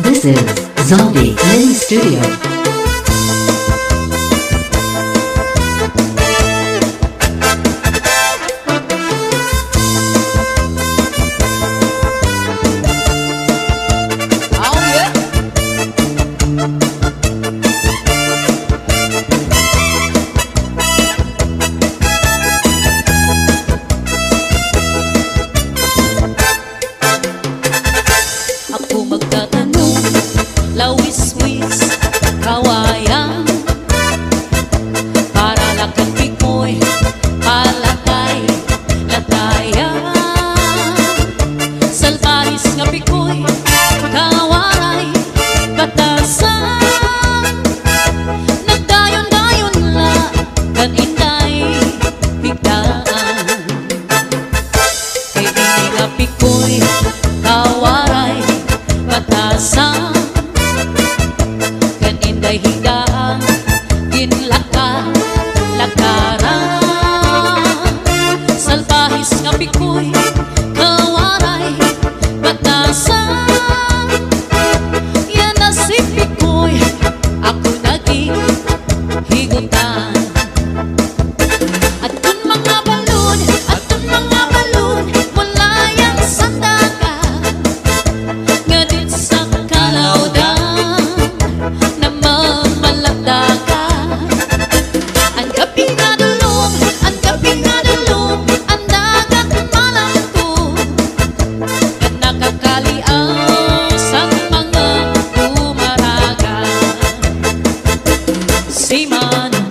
This is Zombie Mini Studio. Ako magtatanong, lawis-wis, kawayan, para lakang pikoy, palakay, latayan. Salbaris nga pikoy, kawaray, batasan. Nagdayon-dayon la, kaninday, higdaan. Kay dini nga pikoy, kawaray, batasan, kaninday higdaan, ginlaka, lakaran. Salbahis nga pikoy, kawaray, batasan. Yan na si pikoy, ako naging higutan. At kung mga balon, wala yan sa dagat. Nga din sa kalaudan, na mamalagdagan. Ang gabi nga dulong, ang dagat malangko. At nakakaliang sa mga umaragan. Si Manong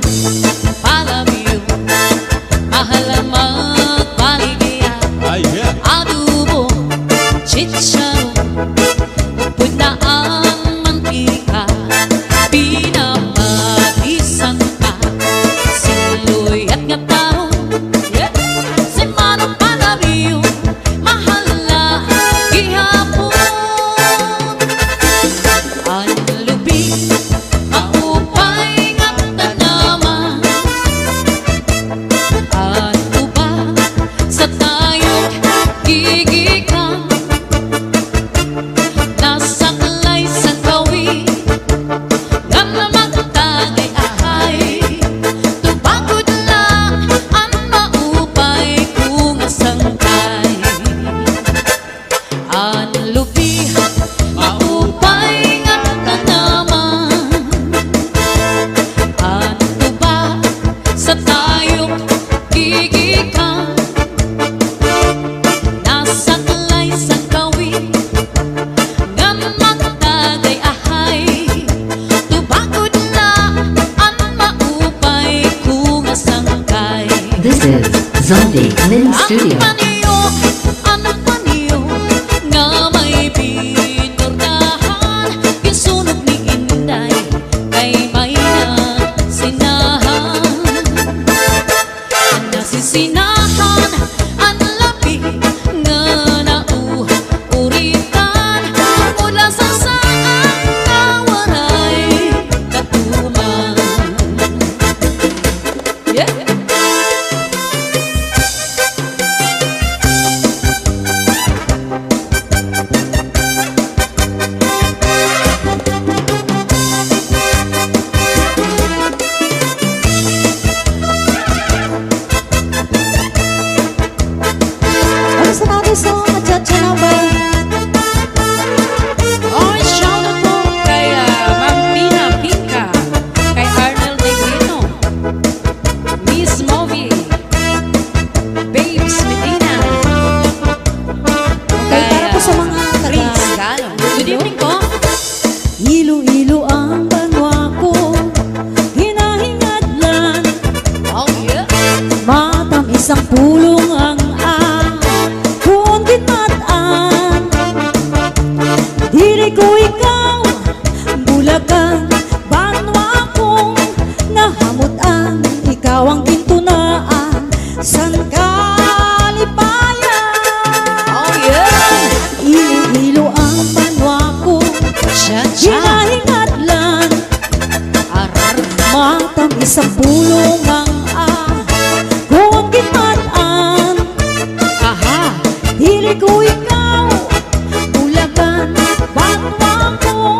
Palabyo, mahal ang magpaligaya. Adobo, chicharon, upod na ang mantika. Pinapatisan pa, siloy at nga tao. Si Manong Palabyo, mahal na gihapon. Ang lubi, maupay nga tanaman. At uba, sa tayong gigikan. Nasa kalay sa kawi, nga magtagay ahay. Tupagod lang ang maupay kung asangkay. Ang lubi, maupay nga tanaman. Ang uba, sa tayong gigikan. Nasa kalay sa kawi, nga magtagay ahay. Tupagod lang ang maupay kung asangkay. This is Zombie Mini Studio. Ang paniyo, nga may pinordahan. Kinsunog ni Inday, kay may nasinahan. Ang nasisinahan, ang labi, nga nauuritan. Mula sa saan, kawaray, katuman. Ano sa mga gusto magchat-chanabay? Oh, shout out po kay Ma'am Pina Pinca, kay Arnel Negrino, Miss Movi, Babes Medina, Kay para po sa mga Prince taga Galo. Good evening po. Iloilo ang banwa ko, hinahingadlan. Oh yeah. Matamis ang pulong ang kung ginmataan. Diri ko ikaw, bulagan, banwa kong nahamutan. Ikaw ang gintunaan, san kalipayan. Oh yeah. Iloilo ang banwa ko, Cha-cha. hinahingadlan. Arar. Matamis ang pulong ang kung ginmataan. Aha. Dili ko ikaw, bulagan, banwa ko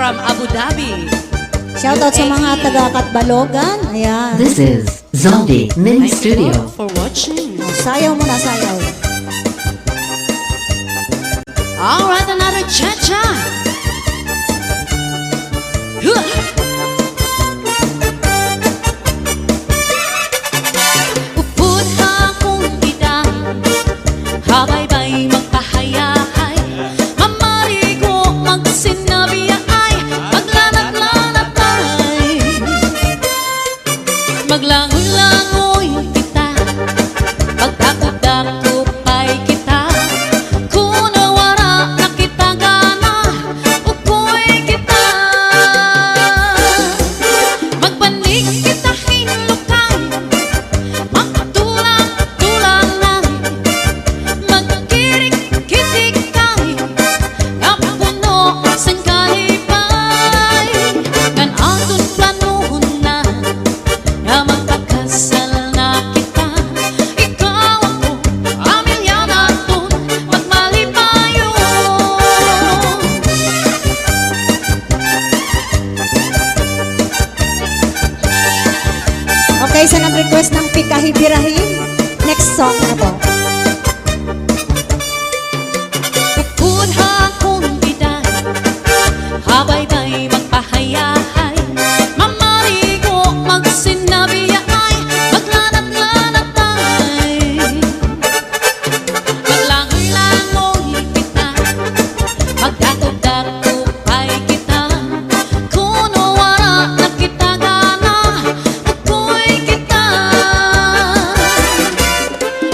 from Abu Dhabi. Shoutout sa mga taga-Katbalogan. Ayan. This is Zaldi Mini Thank Studio. you for watching. Sayaw muna, sayaw. Alright, another cha-cha. Upod akong kita, habay-bay magpahayahay, mamarigo magsinabiyay, maglanat-lanatay, maglangoy-langoy kita, pagdakop-dakopay kita, kunawara na kita gana, ukoy kita, magpanig kita hinlukay, magtulang-tulangan, magkirik-kitik kay, kapuno sang kalipay, kan aton planuhon na magpakasal na kita, ikaw ako, pamilya naton, magmalipayo. Okay, sa nag-request ng Pikahibirahim, next song na po. Upod akong biday, habay-bay magpahayahay, mamarigo magsinabiyay, maglanat-lanatay, maglangoy-langoy kita, magdakop-dakopay kita, kunawara na kita gana, ukoy kita,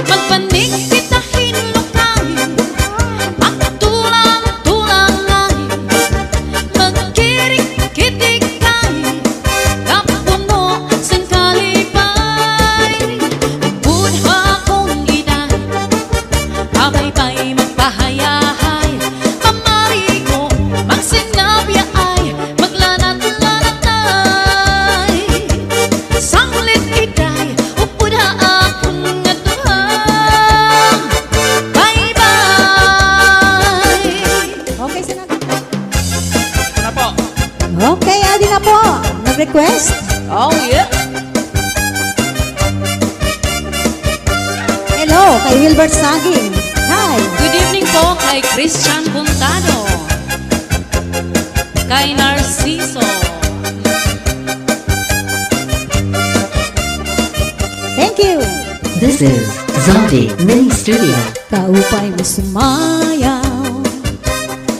magpanig kita hinlukay, magtulang-tulangan, magkirik-kitik kay, kapuno sang kalipay, upod akong iday, habay-bay magpahayahay, mamarigo magsinabiyay, maglanat-lanatay, sanglit iday, upod akong atuhang, bye-bye. Okay, sa Okay, adi na po. Nag-request. Oh yeah. Hello, kay Wilbert Saging. Hi. Good evening po kay Christian Puntado, kay Narciso. Thank you. This is Zaldi Mini Studio. Kaupay mo sumayaw,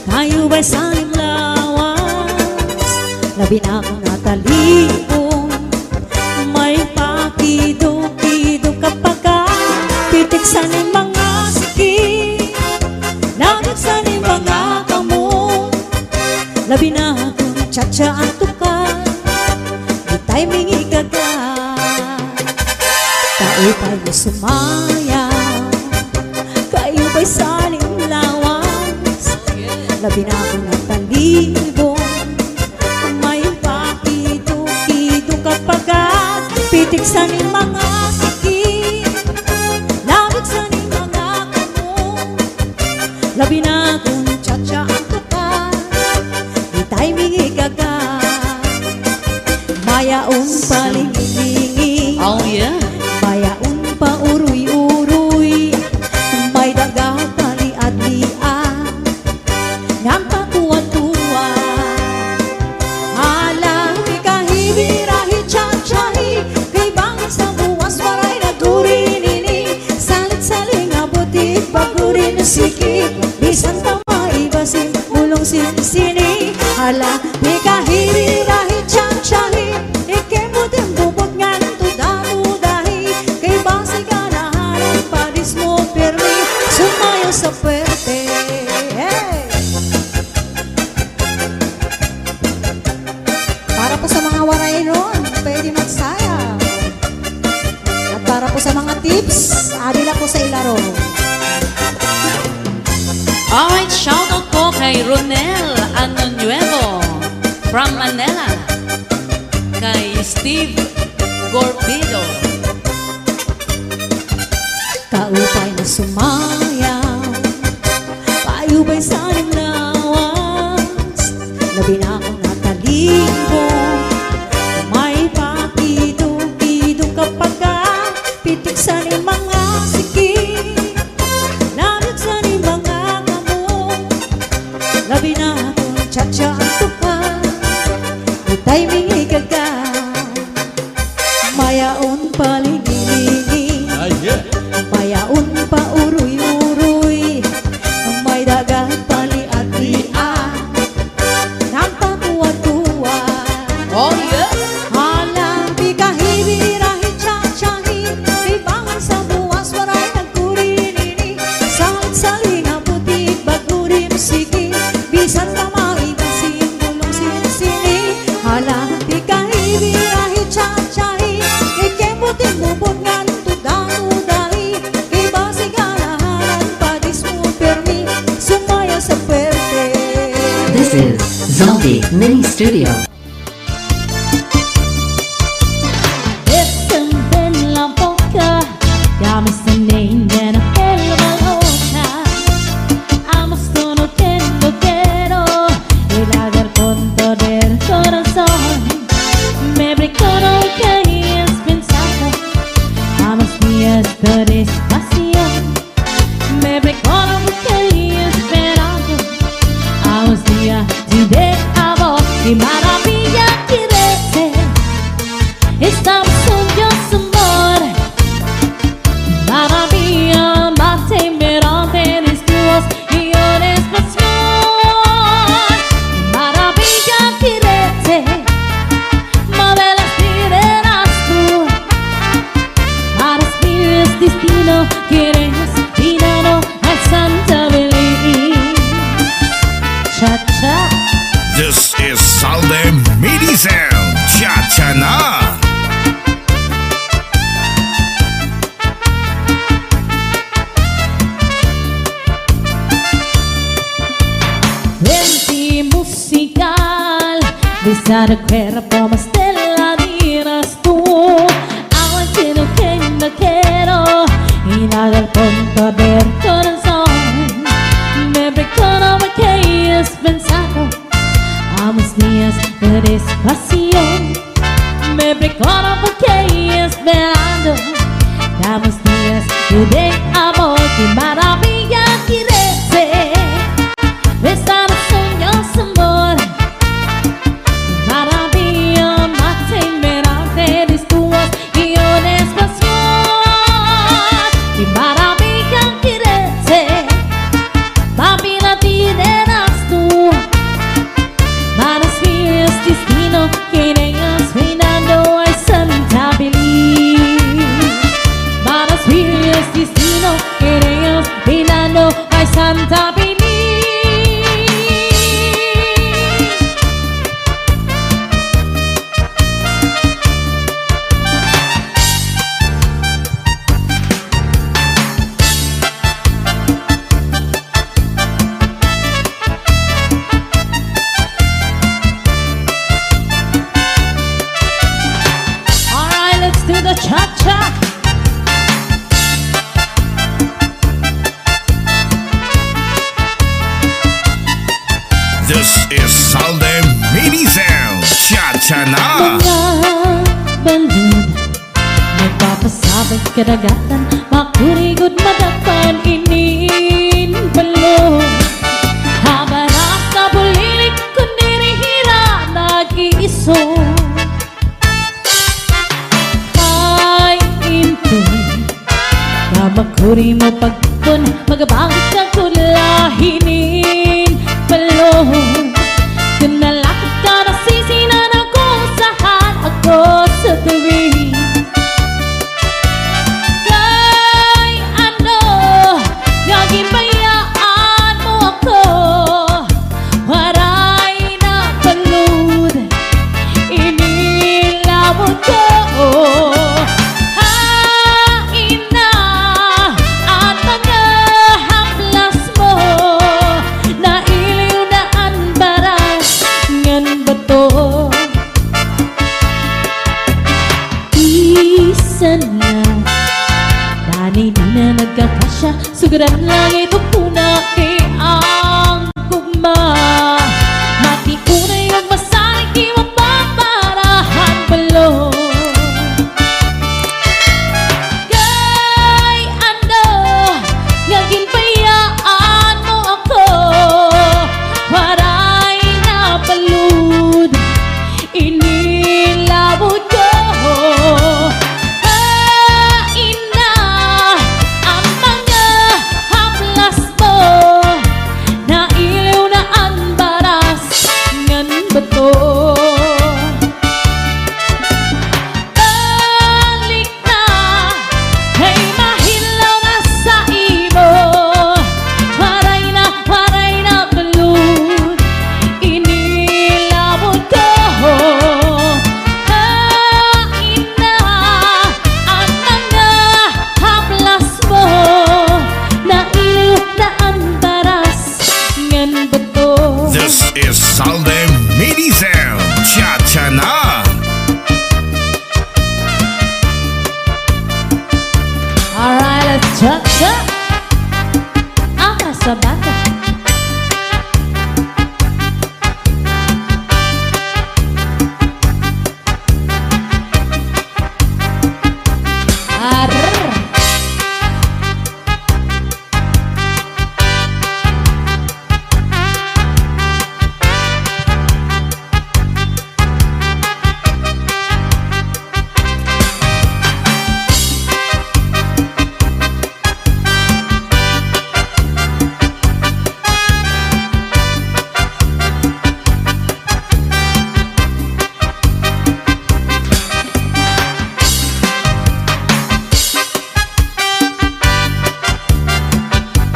tayo ba'y saling lawas, labi na akong natalipon, may pakido-kido kapag pitik sa ning mga sikit, nagag sa ning mga kamon, labi na akong tsa-tsa ang tukal, di tayo mingi gagal. Kaupay mo sumayaw, kayo ba'y saling lawas, labi na akong natalibon, may pakido-kido kapag pitik sa ning mga sikit, labig sa ning mga kamon, labi na akong tsa-tsa ang tukal, di tayo mingi gagal. Mayaon palingi-lingi, Oh yeah. mayaon pa uruy-uruy, may daga paliad-liad, ngam pa tuwa-tuwa. Hala, pikahibirahi, tsa-tsahi, kay bangin sa buwas, waray nagdurinini, salit-saling abutit, bagurin na sikip, bisan pa maibasin, ulong sinisini. Hala, pikahibirahi, tsa-tsahi, ikimutin bubot ngan tuda-tudahi, kay basi ka naharan, padis mo pirmi, sumayo sa puwerte. Hey! Para po sa mga waray noon, pwede magsaya. At para po sa mga tips, adila po sa ilaro. Alright, shoutout po kay Ronel Anonuevo from Manila, kay Steve Gorbido. Kaupay na sumayaw, kayo ba'y saling lawas, labi na akong nagapali-atian ng patuwa-tuwa. Oh yes. Halang bikahibirahi tsatsyahi, ibangan sa buwas waray nagkurinini, salit-sali nga putik bagurim siki, bisan tamay na simbulong sinsini. Halang bikahibirahi tsatsyahi, ikemutin bubot ngan tudang-udahi, iba sigalaharan padis mo permi, sumaya sa perte. This is Zombie Mini Studio. It's been la polka, got me singing en a hella loca. Amo sono que no quiero ilagar con todo el corazón. Me brincó que es pensado, amos mías por espacio. Me brincó que es esperando, amos días de amor y maravilla quiere ser. Estamos juntos, amor. Maravilla, mate, mirante, desnudos y horas pasión. Maravilla, quererte, movelas, tireras tú. Para es destino, quieres dinero a Santa Belén. Cha cha. This is Salde Mini Sound. Cha-cha-na. Venti musical, besar el cuerpo más te la dirás tú. Ahora quiero que no quiero y nada al punto del corazón. Me recuerdo que es pensado, amos días de despacio. Me recuerdo que esperando, damos días de amor y maravilla quiere ser. Besar sueños, amor. Maravilla, mate, mirante, desnudos y una pasión. Y maravilla quiere ser. Papi, la tireras tú. Para si es destino, quieres reinando a Santa Belén. Para si es destino, quieres reinando a Santa Belén. Alright, let's do the cha-cha. This is Salde Mini Sound. Cha-cha-na. Mga balud nagpapasabog kadagatan, makurigod madakpan inin balod. Habaras na bulilik kundi rihira nag-iiso. Ay into na makuri mo pagkun magabangit ka kulahinin balod. Kunalakot ka na sisinan ako saan ako sa tuwing. Kay ano, gagibayaan mo ako. Waray na balud, inilawod ko. Hain na at This is Salde Minizel. Cha-cha na. Alright, let's cha-cha. Sa bata.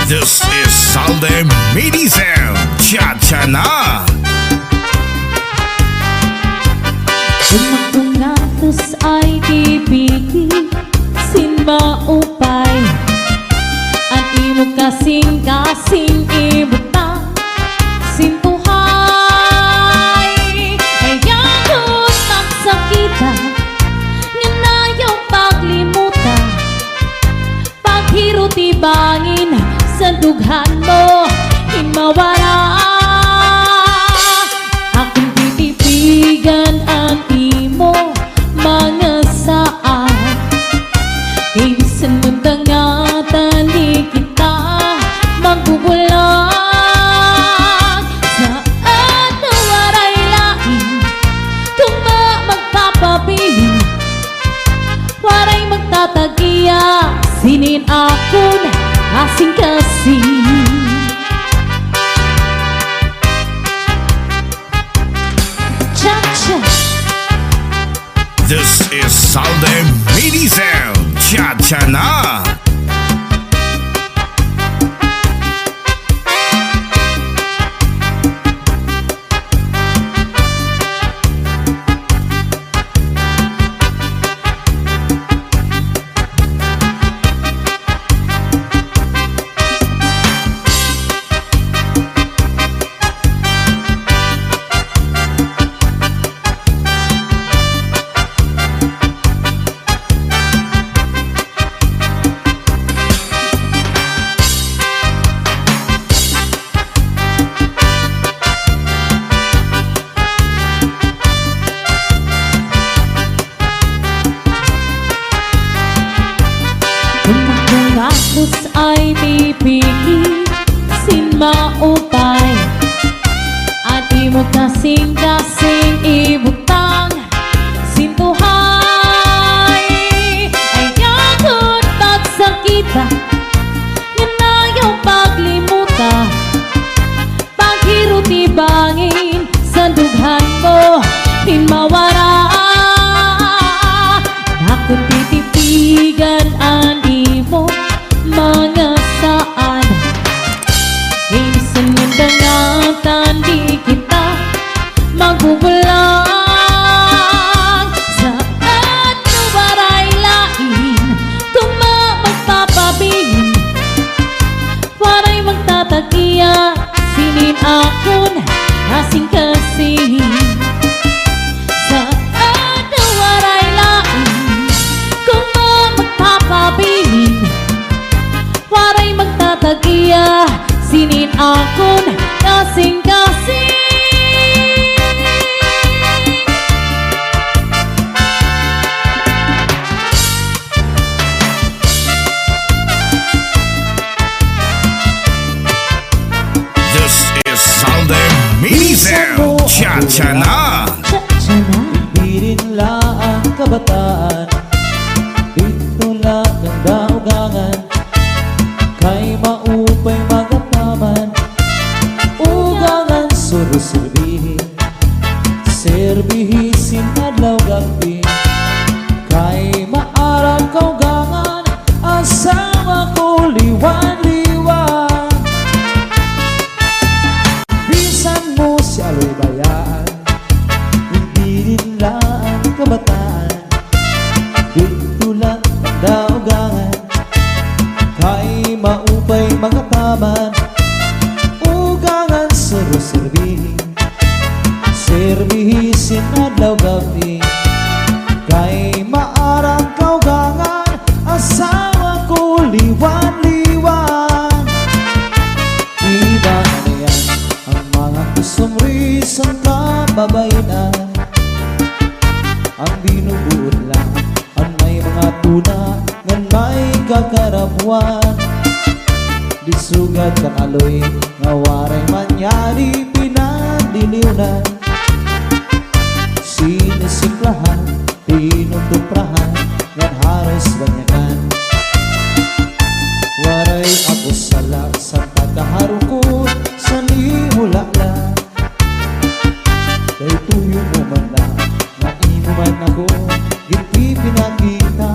This is Salde Minizel. Cha-cha na. Sumakungatos ay ibigin sin maupay at imo kasing-kasing ibutang sin tuhay ayakot ang sakitan nga nayong paglimutan paghiro tibangin sa dughan mo hinmawara akong titipigan ang imo mga saan kay bisan mong dangatan di kita magbubulang saan na waray lain kung magpapabiling waray magtatagiya sinin akon asing kasing cha-cha. This is Salde Minizel. Cha-cha na. Kumakungatos ay pipili sin maupay at imo kasing-kasing ibutang sin tuhay ayakot pagsakita nga nayong paglimuta paghiro tibangin sa dughan mo hinmawara akong titipigan ang imo mga saan ibisan mong dangatan di kita magbubulang saan na waray lain kung magpapabiling waray magtatagiya sinin akon asing kasing saan na waray lain kung magpapabiling waray magtatagiya sinin akon kasing-kasing. This is Salde Minizel. Cha-cha na. Cha-cha na. Pirin lang kabataan, dito lang ang daugangan, kay maupay magataman, ugangan suru-surbihin, serbihisin adlaw gabi, kay maarag kaugangan, asawa ko liwan-liwan. Bisan mo si aloy bayaan, hindi din lang kabataan, dito lang ang daugangan, kay maupay mga taman, ugangan suru-surbihin, sinadlaw gabi. Kay maarang kaugangan, asawa ko liwan-liwan. Iba na yan ang mga kusumrisang kababainan. Ang binubuod lang ang may mga tuna ngan may kakarabuan. Disugad kakaloy nga waray manyari pinadiliunan. Sinisiklahan, tinutuprahan, ngan haros banyagan. Waray ako sala sa pagkaharong ko sa nihulala. Kay tuyo mo man na, nga imo man ako, giti pinakita.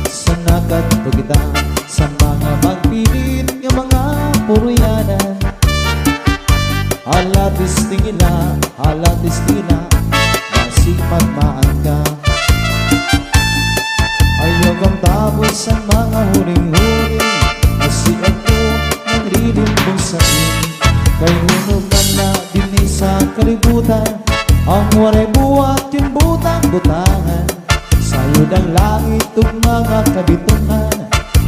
Sa nagadto kita, sa mga magpilit nga mga puruyanan. Halatis tingila, masipag maan ka. Ayaw kang tapos sa mga huling-huling, kasi ako nagrilim mong sakin. Kay hunog man na din sa kalibutan, ang waray buhat yung butang-butangan. Sayod ang langit ug mga kabitungan,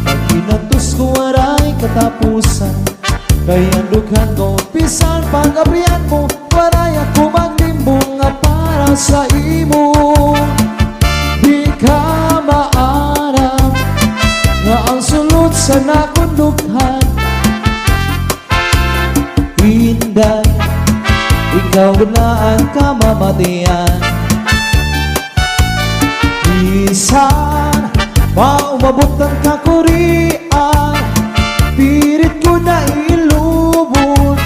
pag kinatus ko waray katapusan. Kay andughan ko pisan pag-abrihan mo, waray ako maglimbong nga para sa imo. Di ka maaram nga ang sulod sa nakundughan. Inday, ikaw na ang kamamatian. Bisan maumabot ang kakurian, pirit ko na ilubon.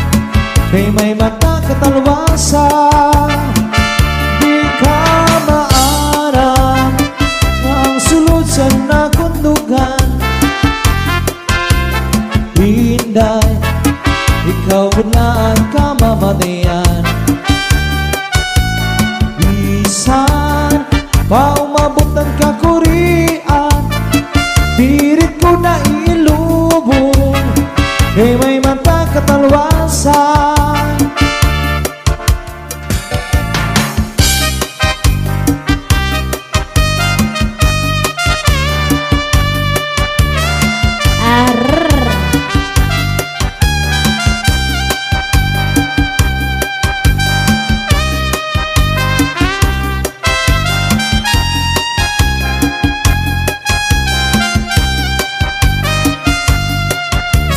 Kay may mata katalwasan, di ka maaram nga ang sulod sa nakundugan. Inday, ikaw na ang kamamatian. Bisan maumabot ang kakurian, pirit ko na ilubon. Kay may mata katalwasan.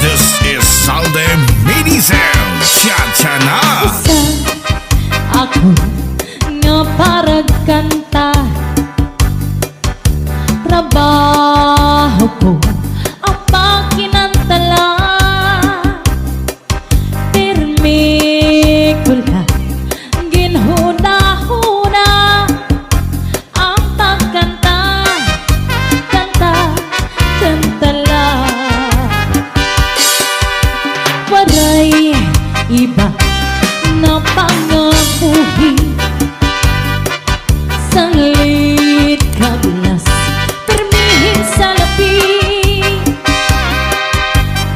This is Salde Mini Sound Cha-cha na. Isa ako nga parag kanta, trabaho ko ang pagkinantala. Pirmi ko lang ginhuna-huna ang pagkanta, kanta lang. Waray iba na pangabuhi, sanglit kablas, permihin sa labi.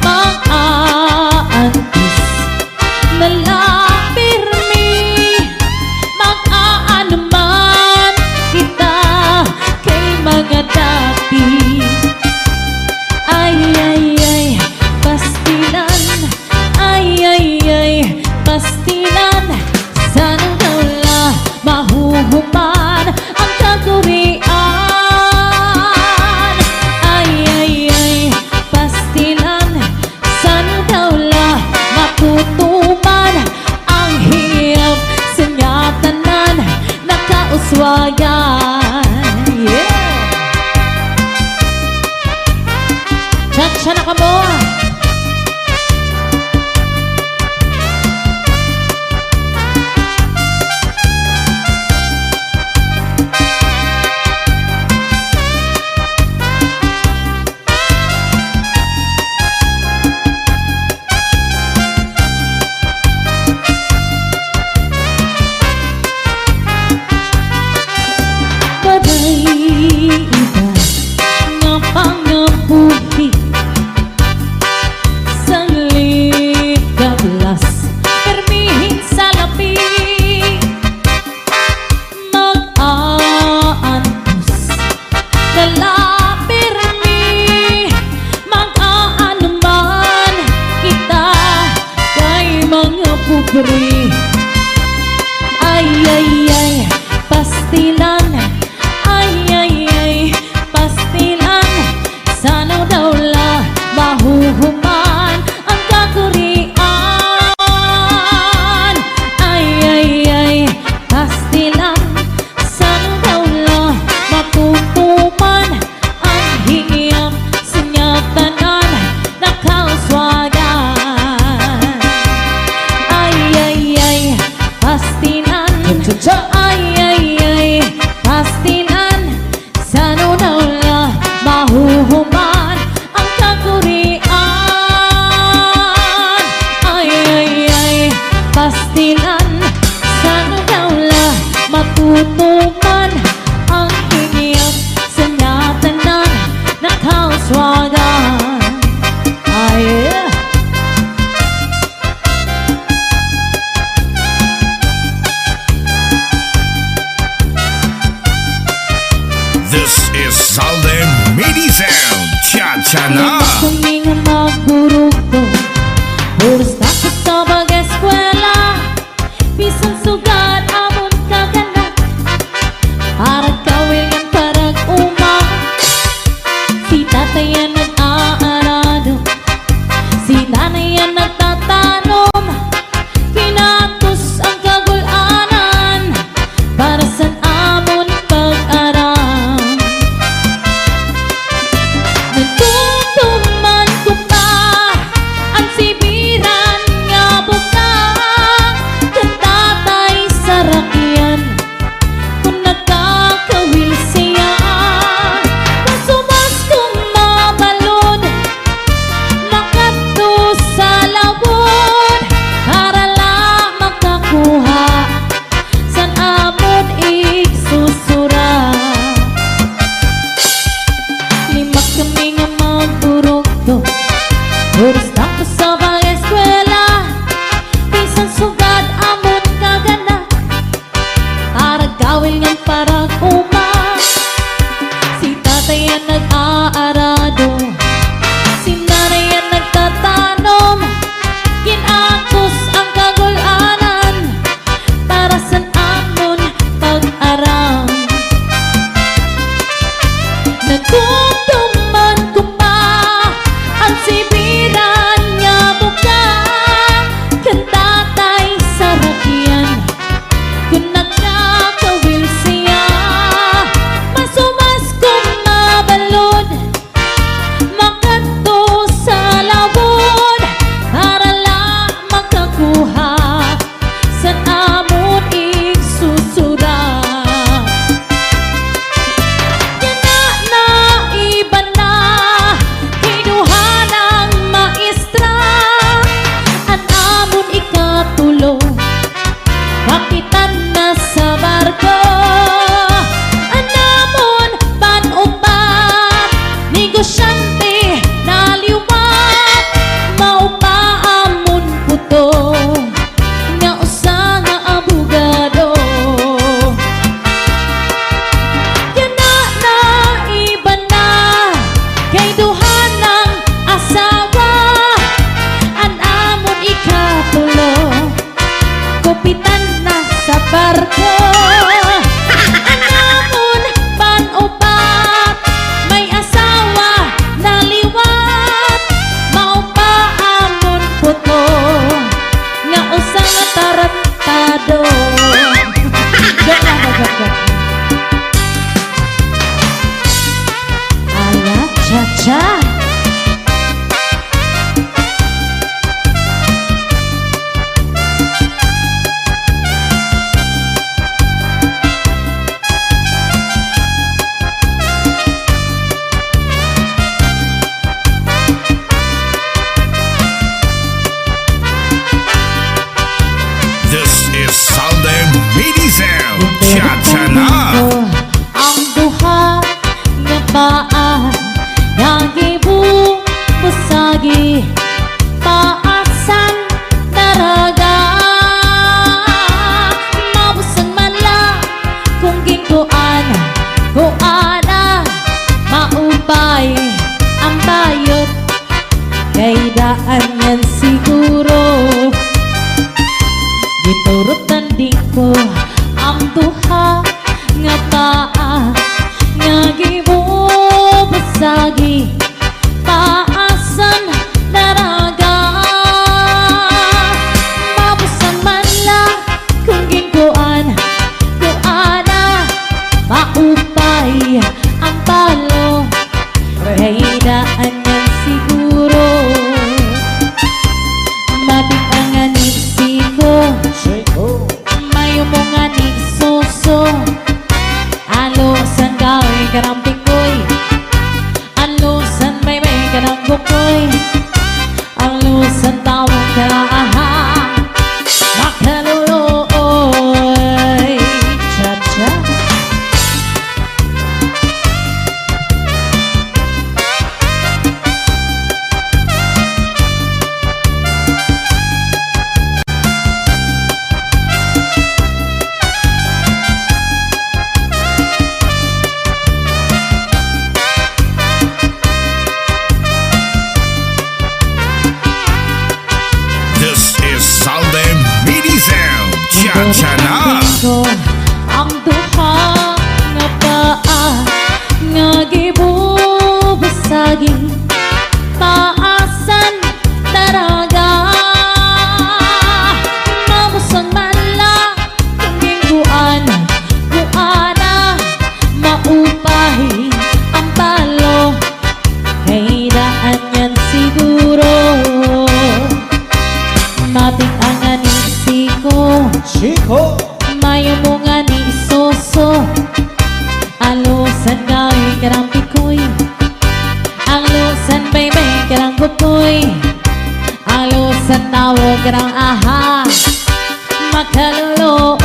Mag-aantis na lang pirmi, mag-aanuman kita kay mga dati. Ay, pastilan, ay, pastilan, sanang diri. Ay, ay, ay, pastilan. Ay, ay, ay, pastilan. Sana daw la mahuhuman ang kakurian. Ay, ay, ay, pastilan. Sana daw la matutuman ang hingiyam sa nyatanan na kauswagan. Ay, ay, ay, pastilan. Cha-cha-cha. Ay, ay, ay, pastilan. Sana daw la mahuhuman ang kakurian. Ay, ay, ay, pastilan. Sana daw la matutuman ang hingiyam sa nyatanan na kauswagan. Ay, This is Salde Mini Sound. Cha-cha na. kami nga magburugto, puros takot sa pag-eskwela. Bisan sugad amon kaganak, para kawilan parang umang. Si tatay yan nag-aarado, si nanay yan nagtatanom. Kinatos ang kagulanan, para sa amon pag-aram. Natutuman Giturutan di ko ang duha nga paa nga gibubasagi paasan daraga. Mabusan man lang kung ginkuan kuana maupay ang palo kahinaan yan siguro. Matik ang anisiko Siko. mayo mo nga ni soso. Alusan gawin karang pikoy, alusan may karang bukoy, alusan tawang karang aha makaluloy. Cha-cha. This is Salde Mini Sound. Cha-cha na. Ko ang duha nga paa nga gibubasagi paasan daraga. Mamusan man lang kung gingguan kuana maupay ang palo kahinaan yan siguro. Matik ang anisiko Siko. mayo mo nga ni soso. Alusan gawin karang pikoy, alusan may karang bukoy, alusan tawag karang aha makaluloy.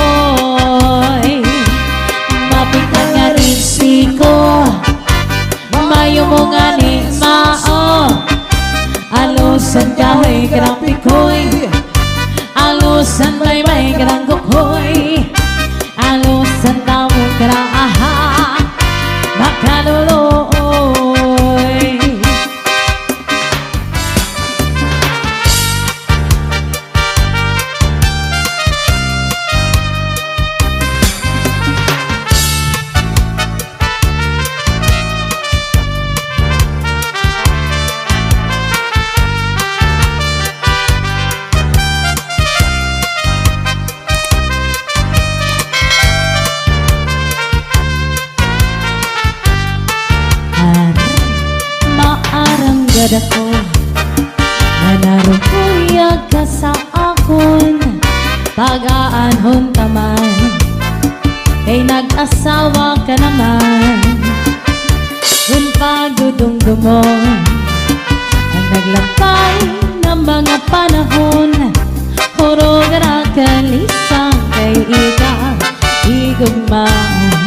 Matik ang anisiko mayo mo nga ni mao. Alusan gawin karang pikoy, alusan may karang kukoy, alusan tawag karang aha makaluloy. Maaranggad ako na narupuyag ka sa akon. Pag-aanhon taman kay nag-asawa ka naman. Kung pagdudungdumon ang naglakay ng mga panahon, hurog na kalisang kay ikaw igugmaon.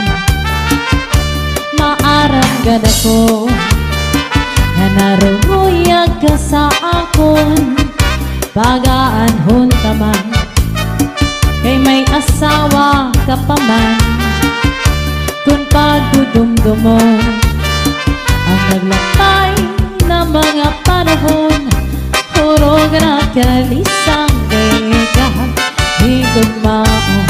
Maaranggad ako na narumuyag ka sa akon. Pag-aanhon taman kay may asawa ka pa man. Kung pagdudumdumon ang naglakay na mga panahon, hurog na kalisang kay ikaw igugmaon.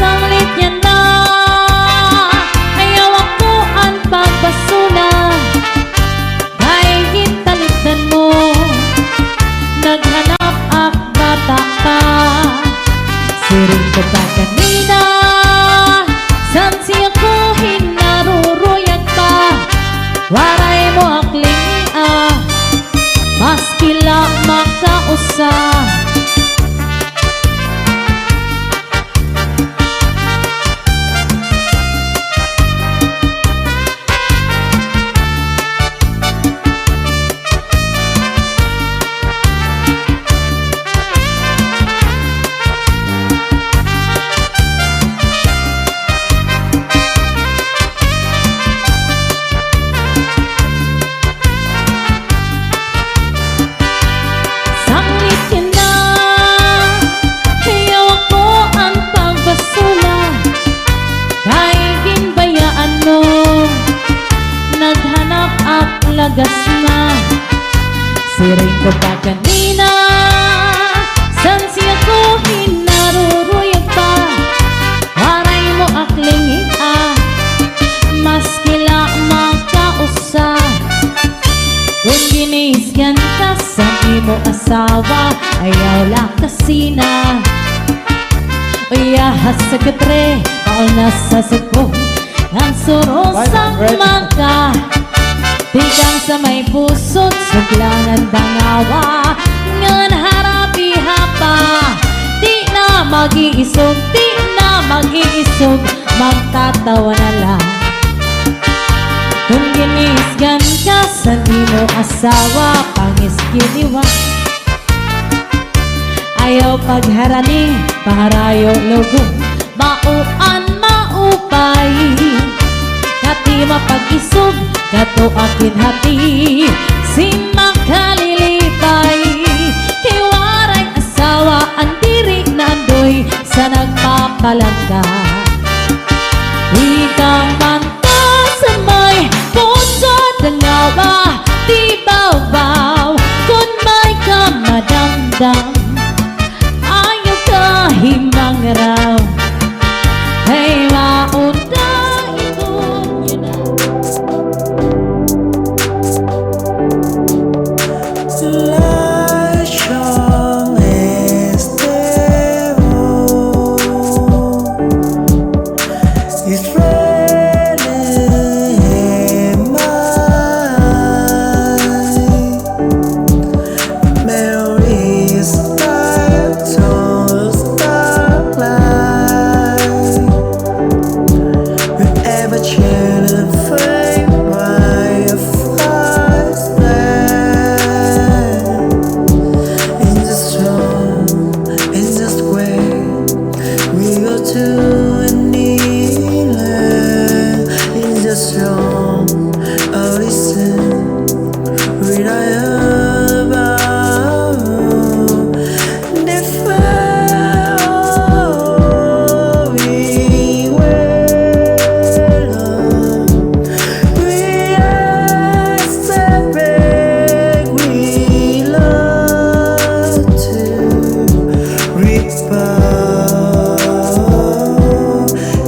Sanglit yan na ayaw ako ang pagbasuna kay gintalitan mo. Naghanap ak bata ka, siring ko pa kanina. San siya ko hinaruruyag pa, waray mo akling maskila makausa. imo asawa ayaw lang kasina. Uyahas sa katre, paol na sa suko, ang suros ang mangka. Tikang sa may pusot, suglangan dangawa, ngan harapi hapa. Di na mag-iisog, di na mag-iisog, magtatawa na lang. Kung ginisgan ka sa imo asawa, pangiskiniwa. Ayaw pagharani, paharayo lugo, mauan maupay. Kati mapag-isog, kato akin hati, si makalilipay. Kiwaray asawa, ang diri na doy sa nagpapalangka. Ikang manta sa may puso dangawa, di baw-baw, kung may kamadamdam. Ayaw kahimang raw, hey mauna ikong yun. La chance is really mine. Memories start to starlight. Whoever shared a flame by a first in this room, in this way, we go to a new land. In this room, oh listen, we die about the fire we will. We are separate, we love to report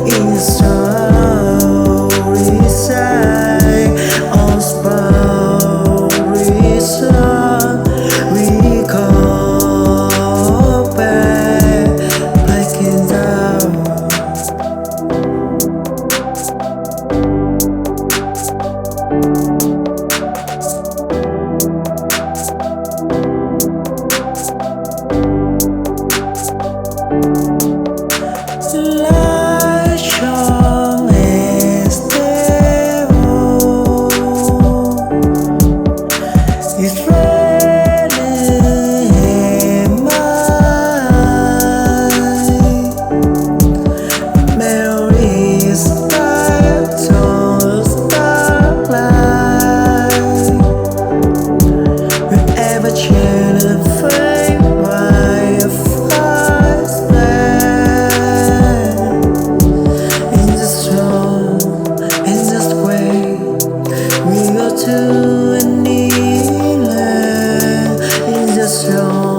in story side on story side. We go back like in down. La chance is really mine. Memories start to starlight. Whoever shared a flame by a first in this room, in this way, we go to a new land. In this room.